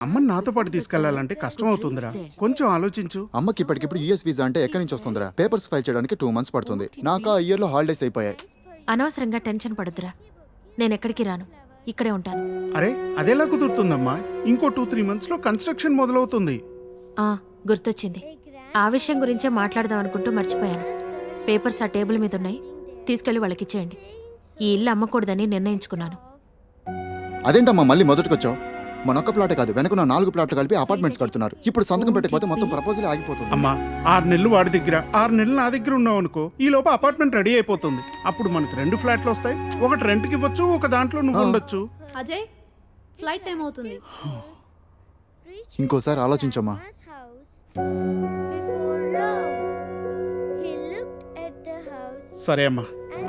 అమ్మని నాతో పాటు తీసుకెళ్లాలంటే కష్టం అవుతుందిరా, కొంచెం ఆలోచించు. అమ్మకి ఇప్పటికిప్పుడు యూఎస్ వీసా అంటే ఎక్కడి నుంచి వస్తుందిరా? పేపర్స్ ఫైల్ చేయడానికి 2 months పడుతుంది. నాకు ఆ ఇయర్ లో హాలిడేస్ అయిపోయాయి. అనవసరంగా టెన్షన్ పడుద్దురా. నేనెక్కడికి రాను, ఇక్కడే ఉంటాను. అరే అదెలా కుదురుతుందమ్మా? ఇంకో 2-3 months లో కన్స్ట్రక్షన్ మొదలవుతుంది. గుర్తొచ్చింది. ఆ విషయం గురించే మాట్లాడదాం అనుకుంటూ మర్చిపోయాను. పేపర్స్ ఆ టేబుల్ మీద ఉన్నాయి, తీసుకెళ్లి వాళ్ళకిచ్చేయండి. ఈ ఇల్లు అమ్మకూడదని నిర్ణయించుకున్నాను. అదేంటమ్మా మళ్ళీ మొదటికొచ్చావు? మనొక్క ప్లాటే కాదు, వెనకున్న 4 ప్లాట్లు కలిపి అపార్ట్మెంట్స్ కడుతున్నారు. ఇప్పుడు సంతకం పెట్టకపోతే మొత్తం ప్రపోజల్ ఆగిపోతుంది. అమ్మా 6 నెలలు వాడి దగ్గర, 6 నెలలు నా దగ్గర ఉన్నావు అనుకో, ఈ లోపు అపార్ట్మెంట్ రెడీ అయిపోతుంది. అప్పుడు మనకి 2 ఫ్లాట్లు వస్తాయి. ఒకటి రెంట్కి ఇవ్వచ్చు, ఒక దాంట్లో నువ్వు ఉండొచ్చు. అజయ్, ఫ్లైట్ టైం అవుతుంది. ఇంకోసారి ఆలోచించమ్మా. సరే అమ్మా,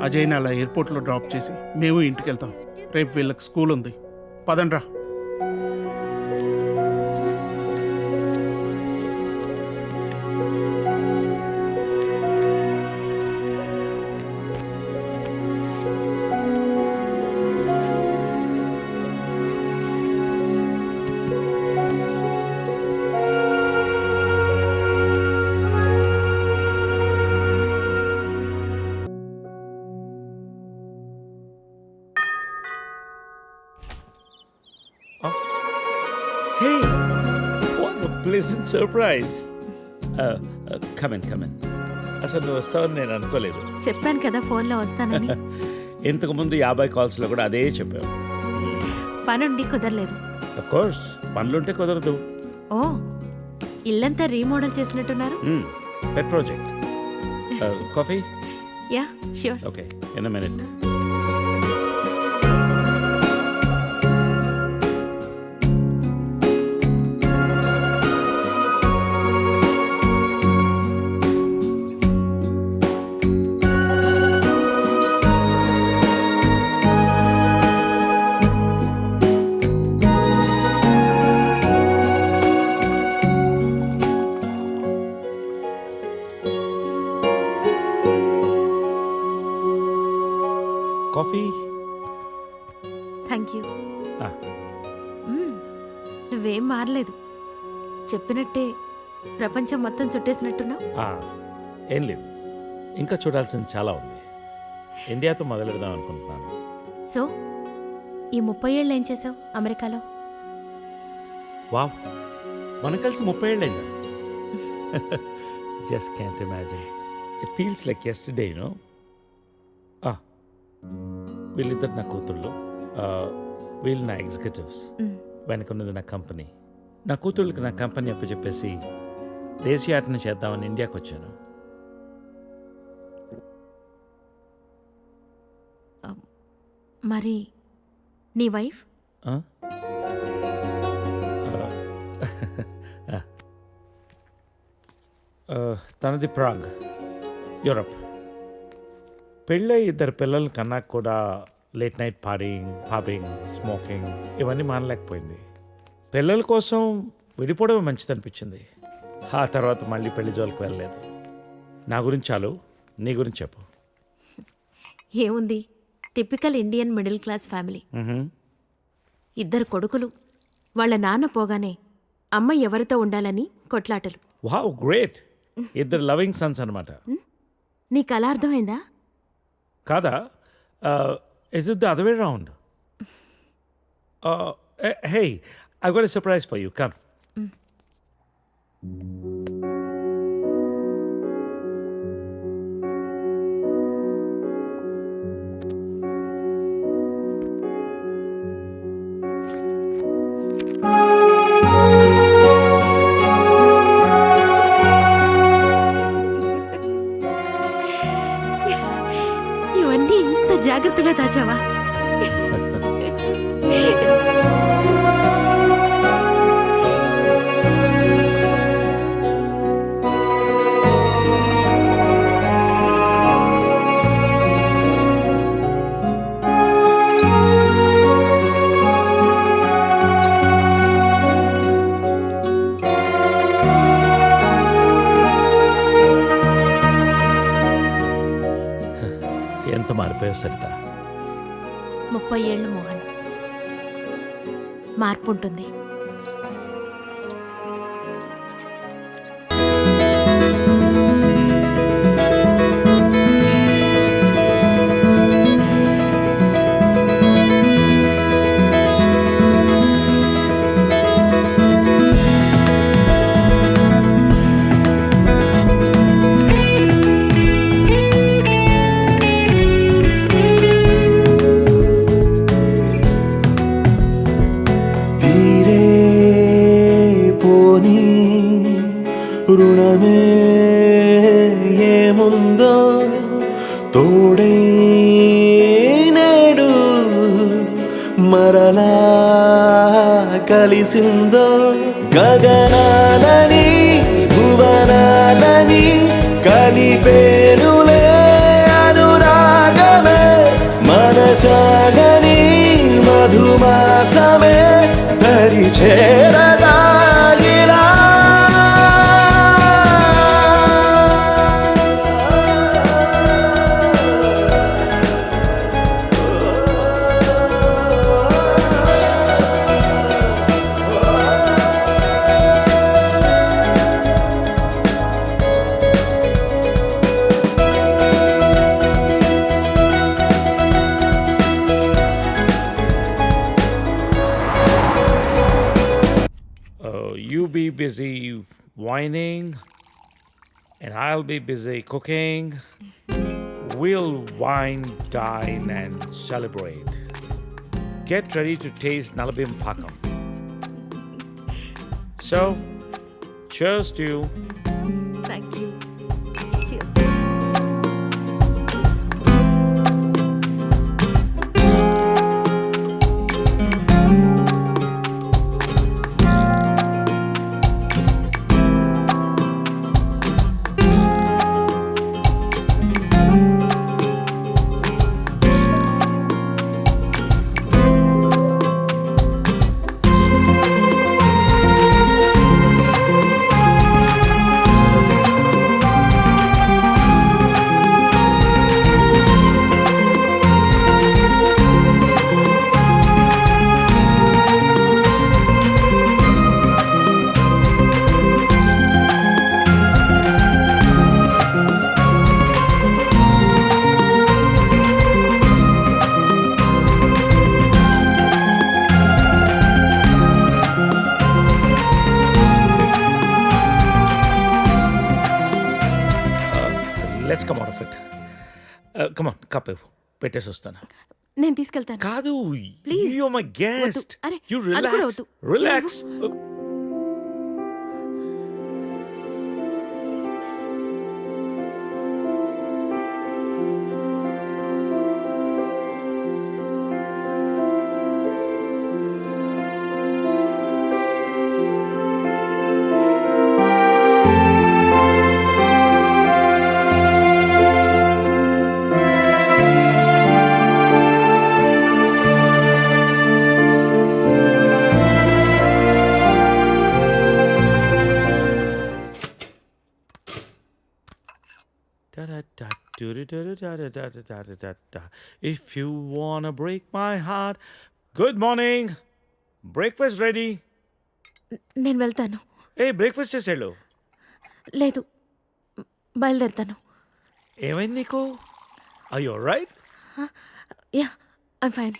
అజయ్ని అలా ఎయిర్పోర్ట్లో డ్రాప్ చేసి మేము ఇంటికి వెళ్తాం. రేపు వీళ్ళకి స్కూల్ ఉంది, పదండ్రా. Hey, what a pleasant surprise. Come in. అసలు నువ్వు వస్తావని నేను అనుకోలేదు. చెప్పాను కదా ఫోన్లో వస్తానని. ఇంతకుముందు 50 కాల్స్లో కూడా అదే చెప్పావు. పనుండి కుదరలేదు. అఫ్ కోర్స్, పనులుంటే కుదరదు. ఓ, ఇల్లంతా రీమోడల్ చేసినట్టున్నారు. పెట్ project. Coffee? Yeah sure. Okay, in a minute. Coffee? Thank you. నువ్వేం మారలేదు, చెప్పినట్టే ప్రపంచం మొత్తం చుట్టేసినట్టున్నావు. ఏం లేదు, ఇంకా చూడాల్సింది చాలా ఉంది. ఇండియాతో మొదలెడదాం అనుకుంటున్నాను. సో ఈ 30 ఏళ్ళు ఏం చేసావు అమెరికాలో? వావ్, మనం కలిసి 30 ఏళ్ళైందా? Just can't imagine. It feels like yesterday, you know. వీళ్ళిద్దరు నా కూతుళ్ళు, వీళ్ళు నా ఎగ్జిక్యూటివ్స్. వెనకున్నది నా కంపెనీ. నా కూతుళ్ళకి నా కంపెనీ అప్పచెప్పేసి దేశీయాటన చేద్దామని ఇండియాకి వచ్చాను. మరి నీ వైఫ్? తనది ప్రాగ్, యూరప్. పెళ్ళై 2 పిల్లలు కన్నా కూడా late night partying, pubbing, smoking ఇవన్నీ మానలేకపోయింది. పిల్లల కోసం విడిపోవడమే మంచిది అనిపించింది. ఆ తర్వాత మళ్ళీ పెళ్లి జోలికి వెళ్ళలేదు. నా గురించి చాలు, నీ గురించి చెప్పు. ఏముంది, typical Indian middle class family. 2 కొడుకులు. వాళ్ళ నాన్న పోగానే అమ్మ ఎవరితో ఉండాలని కొట్లాటలు. Wow, great. 2 లవింగ్ సన్స్ అనమాట. నీకు అలా అర్థమైందా? కాదా? Is it the other way around? Hey, I've got a surprise for you. Come. ఇవన్నీ ఇంత జాగ్రత్తగా దాచావా? ఎంత మారిపోయావు సరిత. 30 ఏళ్ళు మోహన్. మార్పు ఉంటుంది. రుణమే ఏముందో తోడై నేడు మరలా కలిసిందో గగనాలని భువనాలని కలిపేనులే అనురాగమే మనసాగని మధుమాసమే దరి చేరదాగిలా You be busy whining, and I'll be busy cooking. We'll wine, dine, and celebrate. Get ready to taste Nalabim Pakam. So, cheers to you. Thank you. Let's come out of it. Come on, cup పెట్టేసి వస్తాను. నేను తీసుకెళ్తాను. కాదు, Please. you're my guest. వద్దు. అరే, You అది కూడా relax. వద్దు. Relax. If you wanna break my heart. Good morning. Breakfast ready. నేను వెళ్తాను. ఏ బ్రేక్ఫాస్ట్ చేసేళ్ళు. లేదు, బయలుదేరుతాను. ఏమైంది నీకు? Are you alright? Yeah, I'm fine.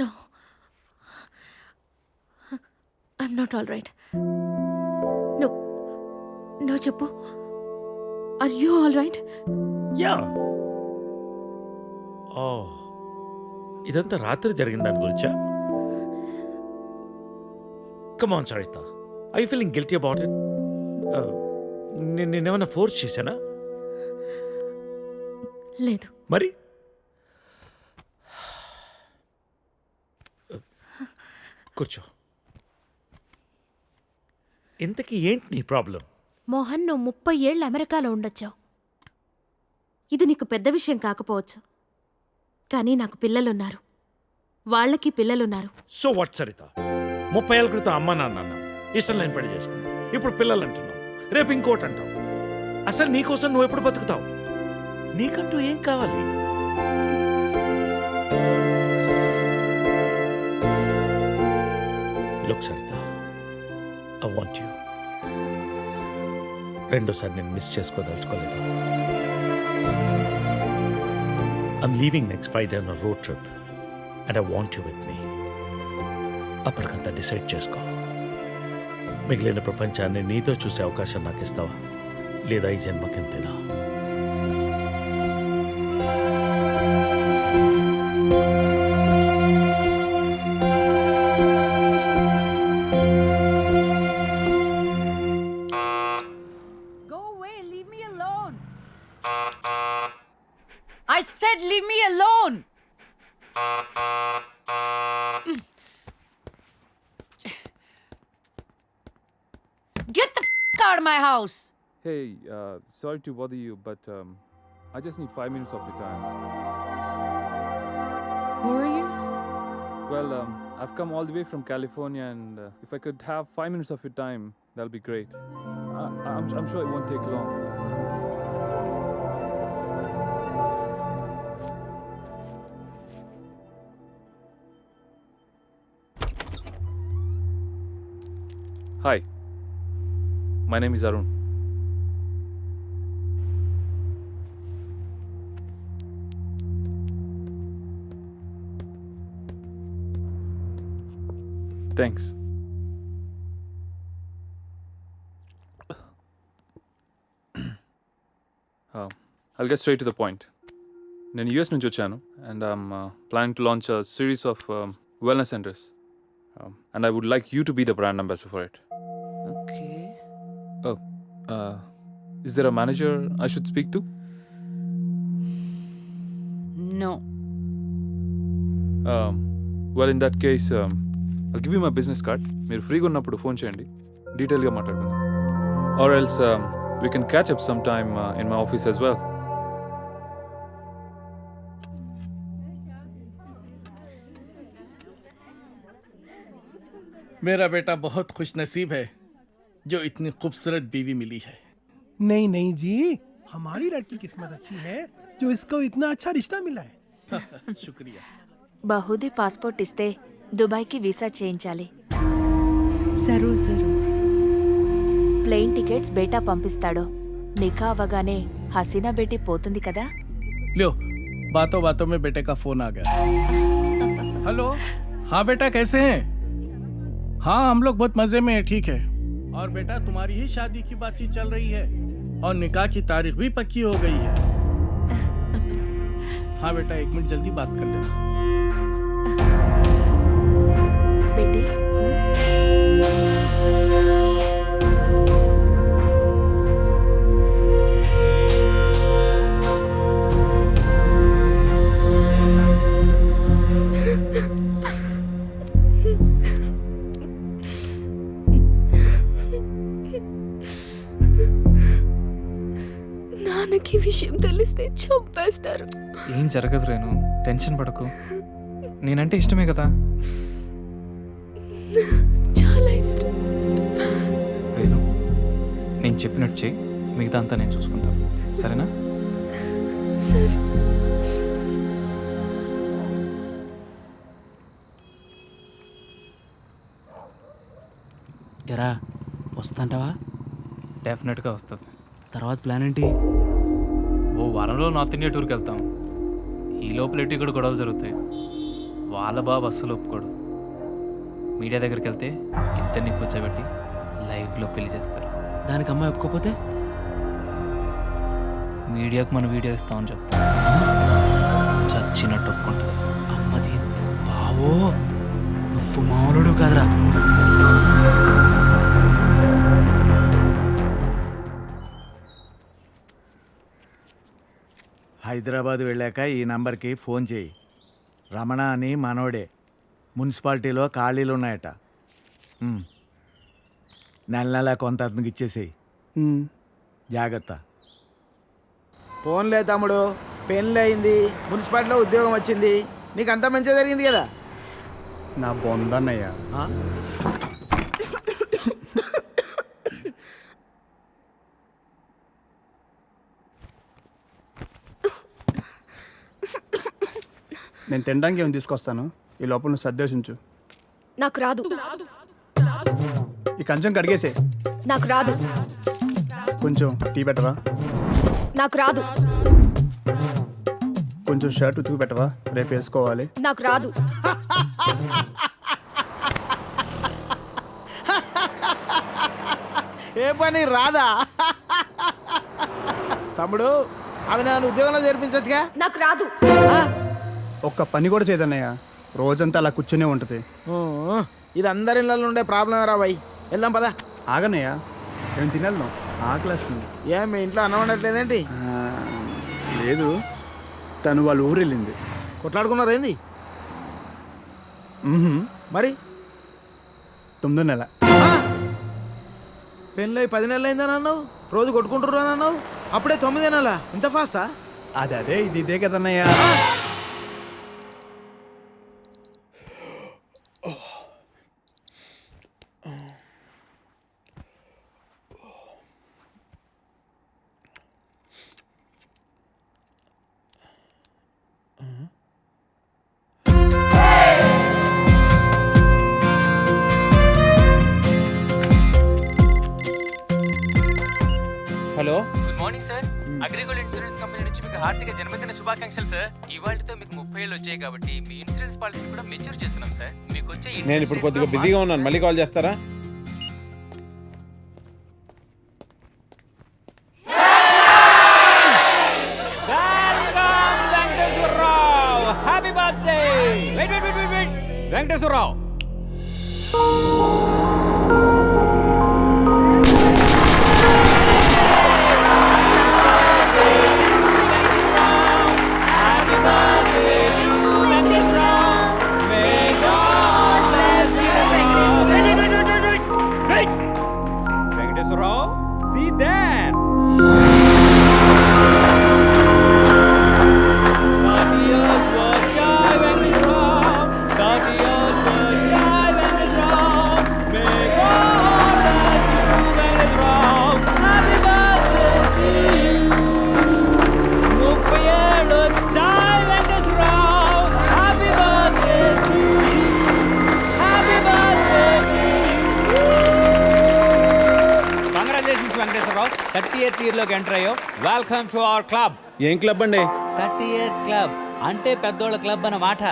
No, I'm not all right. No, no చెప్పు. Are you all right? Yeah. Oh. ఇదంతా రాత్రి జరిగిన దాని గురించా? Come on, Sarita. Are you feeling guilty about it? నేనేమన్నా ఫోర్స్ చేశానా? లేదు. మరి కూర్చో. ఇంతకీ ఏంటి నీ ప్రాబ్లం? మోహన్, నువ్వు 30 ఏళ్ళు అమెరికాలో ఉండొచ్చావు. ఇది నీకు పెద్ద విషయం కాకపోవచ్చు, కానీ నాకు పిల్లలున్నారు, వాళ్ళకి పిల్లలున్నారు. So what Saritha? 30 ఏళ్ళ క్రితం అమ్మ నాన్న అన్నావు, ఇష్టం లేని పెళ్లి చేసుకున్నావు, ఇప్పుడు పిల్లలు అంటున్నావు, రేపు ఇంకోటి అంటావు. అసలు నీకోసం నువ్వు ఎప్పుడు బతుకుతావు? నీకంటూ ఏం కావాలి? Look Saritha, I want you. రెండోసారి నేను miss చేసుకోదలుచుకోలేదు. I'm leaving next Friday on a road trip and I want you with me. అప్పటికంతా డిసైడ్ చేసుకో. మిగిలిన ప్రపంచాన్ని నీతో చూసే అవకాశం నాకు ఇస్తావా, లేదా ఈ జన్మకింతేనా? out of my house. Hey, sorry to bother you, but I just need 5 minutes of your time. Who are you? Well, I've come all the way from California, and if I could have 5 minutes of your time, that'll be great. I'm sure it won't take long. Hi, my name is Arun. Thanks. I'll get straight to the point. నేను US నుంచి వచ్చాను and I'm planning to launch a series of wellness centres and I would like you to be the brand ambassador for it. Okay. Is there a manager I should speak to? No. Well, in that case, I'll give you my business card. మీరు ఫ్రీగా ఉన్నప్పుడు phone చేయండి, డీటెయిల్గా మాట్లాడుకుందాం. Or else we can catch up sometime in my office as well. मेरा बेटा बहुत खुश नसीब है जो इतनी खूबसूरत बीवी मिली है। नहीं नहीं जी, हमारी लड़की किस्मत अच्छी है जो इसको इतना अच्छा रिश्ता मिला है। शुक्रिया। బహుదీ పాస్పోర్ట్ ఇస్తే దుబాయ్కి వీసా చేయించాలి. जरूर जरूर। ప్లేన్ టికెట్స్ బేటా పంపిస్తాడు. నికా అవ్వగానే హసీనా బేటీ పోతుంది కదా. लो, बातों बातों में बेटे का फोन आ गया। हेलो, हाँ बेटा कैसे हैं? हाँ हम लोग बहुत मजे में हैं, ठीक है। और बेटा तुम्हारी ही शादी की बातचीत चल रही है और निकाह की तारीख भी पक्की हो गई है। हाँ बेटा 1 मिनट जल्दी बात कर लेना। బేటీ నాన్నకి విషయం తెలిస్తే చంపేస్తారు. ఏం జరగదు రేణు, టెన్షన్ పడకు. నేనంటే ఇష్టమే కదా. చాలా ఇష్టం. రేణు, నేను చెప్పినట్టు చెయ్యి, మిగతా అంతా నేను చూసుకుంటాను, సరేనా? సరే. ఎరా వస్తుంటావా? డెఫినెట్గా వస్తుంది. తర్వాత ప్లాన్ ఏంటి? ఓ వారంలో నార్త్ ఇండియా టూర్కి వెళ్తాం. ఈ లోపల ఎటు ఇక్కడ గొడవలు జరుగుతాయి. వాళ్ళ బాబు అస్సలు ఒప్పుకోడు. మీడియా దగ్గరికి వెళ్తే ఇద్దరిని కూర్చోబెట్టి లైవ్లో పెళ్లి చేస్తారు. దానికి అమ్మాయి ఒప్పుకోపోతే మీడియాకు మన వీడియో ఇస్తామని చెప్తాం. చచ్చినట్టు ఒప్పుకుంటుంది. అమ్మది బావో, నువ్వు మామూలుడు కాదురా. హైదరాబాద్ వెళ్ళాక ఈ నంబర్కి ఫోన్ చేయి. రమణ అని మనోడే. మున్సిపాలిటీలో ఖాళీలు ఉన్నాయట. నెల నెల కొంత అతనికి ఇచ్చేసేయి. జాగ్రత్త. ఫోన్లే తమ్ముడు, పెళ్ళి అయింది, మున్సిపాలిటీలో ఉద్యోగం వచ్చింది, నీకు అంతా మంచిగా జరిగింది కదా. నా బొందన్నయ్య. నేను తినడానికి ఏమైనా తీసుకొస్తాను, ఈ లోపల నువ్వు సర్దేశించు. నాకు రాదు. ఈ కంచం కడిగేసే. నాకు రాదు. కొంచెం టీ పెట్టవా? నాకు రాదు. కొంచెం షర్ట్ ఉతుకు పెట్టవా, రేపు వేసుకోవాలి. నాకు రాదు. ఏ పని రాదా? తమ్ముడు, అవి నన్ను ఉద్యోగంలో చేర్పించచ్చుగా. నాకు రాదు. ఒక్క పని కూడా చేయదన్నయ్య, రోజంతా అలా కూర్చునే ఉంటుంది. ఇది అందరి ఇళ్ళలో ఉండే ప్రాబ్లం రా బాయ్. వెళ్దాం పదా. ఆగన్నయ్య, నేను తినేద్దాం, ఆకలేస్తుంది. ఏం మీ ఇంట్లో అన్నం వండట్లేదేంటి? లేదు, తను వాళ్ళ ఊరు వెళ్ళింది. కొట్లాడుకున్నారు ఏంది? మరి 9వ నెల పెళ్ళి 10 నెలలు అయిందని అన్నావు, రోజు కొట్టుకుంటున్నాను అన్నావు, అప్పుడే 9 నెలలా? ఇంత ఫాస్టా? అదే ఇది ఇదే కదన్నయ్య. Hello, good morning sir. Agrigold insurance company నుంచి మీకు హార్దిక జన్మదిన శుభాకాంక్షలు సార్. ఇవాళతో మీకు 30 ఏళ్ళు వచ్చాయి కాబట్టి మీ ఇన్సూరెన్స్ పాలసీ కూడా మెచ్యూర్ చేస్తున్నాం సార్. మీకు వచ్చే నేను ఇప్పుడు కొద్దిగా బిజీగా ఉన్నాను, మళ్ళీ కాల్ చేస్తారా? Happy birthday. Wait Venkateswararao. Venkateswararao, see that. Congratulations Venkateswararao, 30th ఇయర్లోకి ఎంటర్ అయ్యో. Welcome to our club. ఏం క్లబ్ అండి? 30 ఇయర్స్ క్లబ్ అంటే పెద్దోళ్ళ క్లబ్ అన్నమాట.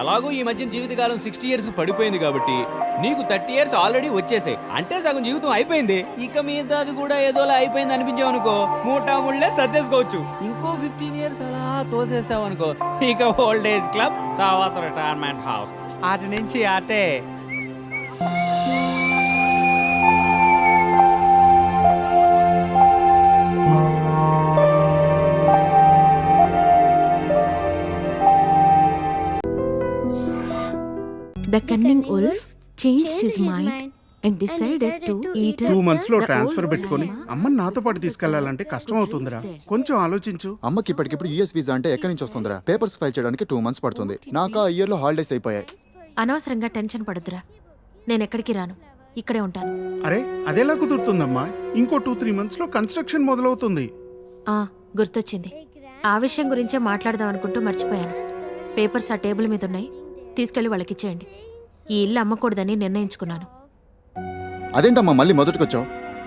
ఎలాగూ ఈ మధ్య జీవితకాలం 60 years కు పడిపోయింది కాబట్టి నీకు 30 years ఆల్రెడీ వచ్చేసాయి. అంటే సగం జీవితం అయిపోయింది. ఇక మీద అది కూడా ఏదోలా అయిపోయింది అనిపించావు అనుకో, మూటా ముళ్ళే సర్దేసుకోవచ్చు. ఇంకో 15 years అలా తోసేసావు అనుకో, ఇక ఓల్డ్ ఏజ్ క్లబ్, తర్వాత రిటైర్మెంట్ హౌస్, అటు నుంచి అటే. The cunning wolf changed his mind and decided to eat 2 months లో ట్రాన్స్ఫర్ పెట్టుకొని అమ్మని నాతో పాటు తీసుకెళ్లాలంటే కష్టం అవుతుందిరా. కొంచెం ఆలోచించు. అమ్మకి ఇప్పటికిప్పుడు యూఎస్ వీసా అంటే ఎక్కడి నుంచి వస్తుందిరా? పేపర్స్ ఫైల్ చేయడానికి 2 months పడుతుంది. నాకు ఆ ఇయర్ లో హాలిడేస్ అయిపోయాయి. అనవసరంగా టెన్షన్ పడొద్దురా. నేను ఎక్కడికి రాను, ఇక్కడే ఉంటాను. అరే అదెలా కుదురుతుందమ్మా? ఇంకో 2-3 months లో కన్స్ట్రక్షన్ మొదలవుతుంది. గుర్తొచ్చింది. ఆ విషయం గురించే మాట్లాడదాం అనుకుంటూ మర్చిపోయాను. పేపర్స్ ఆ టేబుల్ మీద ఉన్నాయి, తీసుకెళ్లి వాళ్ళకి ఇచ్చేయండి. ఈ ఇల్లు అమ్మకూడదని నిర్ణయించుకున్నాను. అదేంటమ్మా మళ్ళీ మొదటికొచ్చావు?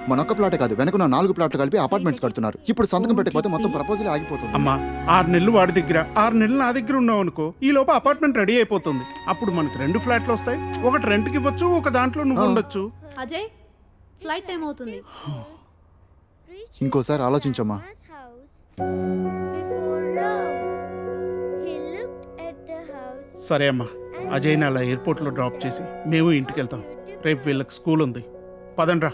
మనొక్క ప్లాటే కాదు, వెనకున్న 4 ప్లాట్లు కలిపి అపార్ట్మెంట్స్ కడుతున్నారు. ఇప్పుడు సంతకం పెట్టకపోతే మొత్తం ప్రపోజల్ ఆగిపోతుంది. అమ్మా 6 నెలలు వాడి దగ్గర, 6 నెలలు నా దగ్గర ఉన్నావు అనుకో, ఈ లోపు అపార్ట్మెంట్ రెడీ అయిపోతుంది. అప్పుడు మనకు 2 ఫ్లాట్లు వస్తాయి. ఒకటి రెంట్కి ఇవ్వచ్చు, ఒక దాంట్లో నువ్వు ఉండొచ్చు. అజయ్, ఫ్లైట్ టైం అవుతుంది. ఇంకోసారి ఆలోచించమ్మా. సరే అమ్మా, అజయ్ని అలా ఎయిర్పోర్ట్లో డ్రాప్ చేసి మేము ఇంటికి వెళ్తాం. రేపు వీళ్ళకి స్కూల్ ఉంది. పదండ్రా.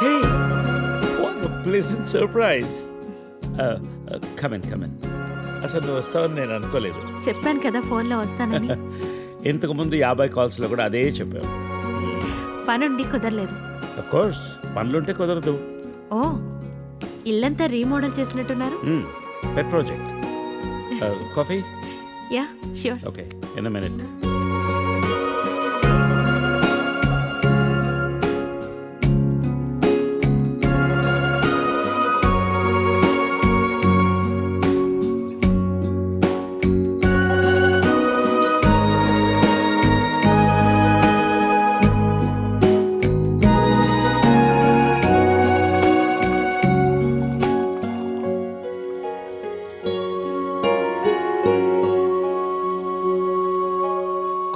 Hey, what a pleasant surprise. Come in. అసలు నువ్వు వస్తావని నేను అనుకోలేదు. చెప్పాను కదా ఫోన్లో వస్తానని. ఇంతకుముందు 50 కాల్స్లో కూడా అదే చెప్పావు. పనుండి కుదరలేదు. అఫ్ కోర్స్, పనులుంటే కుదరదు. ఓ, ఇల్లంతా రీమోడల్ చేసినట్టున్నారు. పెట్ project. Coffee? Yeah sure. Okay, in a minute.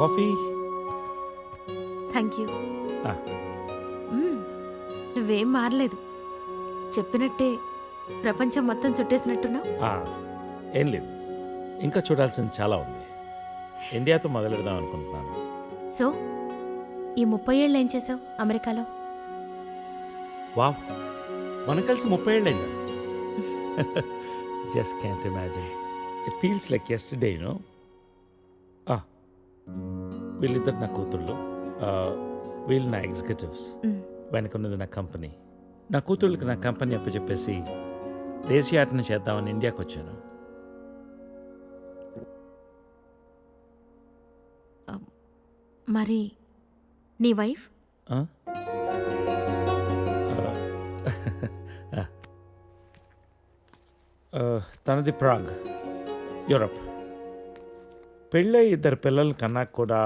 Coffee? Thank you. నువ్వేం మారలేదు. చెప్పినట్టే ప్రపంచం మొత్తం చుట్టేసినట్టున్నావు. ఏం లేదు, ఇంకా చూడాల్సింది చాలా ఉంది. ఇండియాతో మొదలు పెడదాం అనుకుంటున్నాను. సో ఈ 30 ఏళ్ళు ఏం చేసావు అమెరికాలో? వావ్, మనం కలిసి 30 ఏళ్ళైందా? Just can't imagine. It feels like yesterday, you know. వీళ్ళిద్దరు నా కూతుళ్ళు, వీళ్ళు నా ఎగ్జిక్యూటివ్స్, వెనకున్నది నా కంపెనీ. నా కూతుళ్ళకి నా కంపెనీ అప్పచెప్పేసి దేశీయాటన చేద్దామని ఇండియాకి వచ్చాను. మరి నీ వైఫ్? తనది ప్రాగ్, యూరప్. పెళ్ళై 2 పిల్లలు కన్నాక కూడా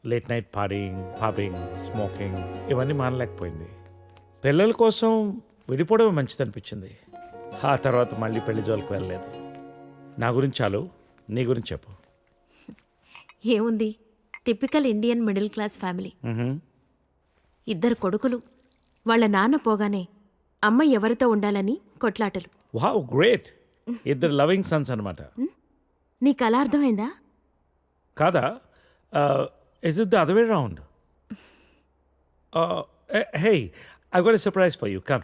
late night partying, pubbing, smoking ఇవన్నీ మానలేకపోయింది. పిల్లల కోసం విడిపోవడం మంచిది అనిపించింది. ఆ తర్వాత మళ్ళీ పెళ్లి జోలికి వెళ్ళలేదు. నా గురించి చాలు, నీ గురించి చెప్పు. ఏముంది, typical Indian middle class family. 2 కొడుకులు. వాళ్ళ నాన్న పోగానే అమ్మ ఎవరితో ఉండాలని కొట్లాటలు. Wow, great. 2 లవింగ్ సన్స్ అనమాట. నీకు అలా అర్థమైందా? కాదా? Is it the other way round? Hey, I got a surprise for you. Come.